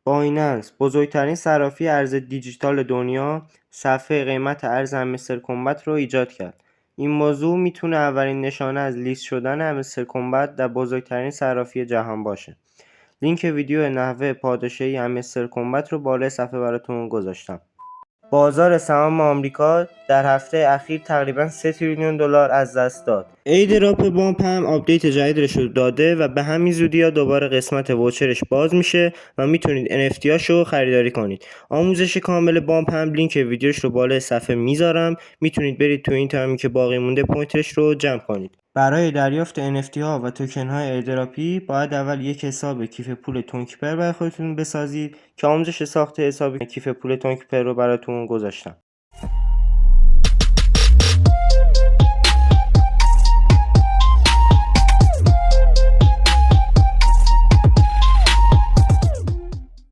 بایننس، بزرگترین صرافی ارز دیجیتال دنیا، صفحه قیمت ارز همستر کامبت رو ایجاد کرد. این موضوع میتونه اولین نشانه از لیست شدن همستر کامبت در بزرگترین صرافی جهان باشه. لینک ویدیو نحوه پاداشی همستر کامبت رو بالای صفحه براتون گذاشتم. بازار سهام آمریکا در هفته اخیر تقریباً 3 تریلیون دلار از دست داد. ایردراپ بامپ هم آپدیت جدیدش رو داده و به همین زودی‌ها دوباره قسمت واچرش باز میشه و میتونید NFT هاشو خریداری کنید. آموزش کامل بامپ هم لینک ویدیوش رو بالای صفحه میذارم. میتونید برید تو این تایمی که باقی مونده پوینتش رو جمع کنید. برای دریافت NFT ها و توکن های ایردراپی باید اول یک حساب کیف پول تونکیپر برای خودتون بسازید که آموزش ساخت حساب کیف پول تونکیپر رو براتون گذاشتم.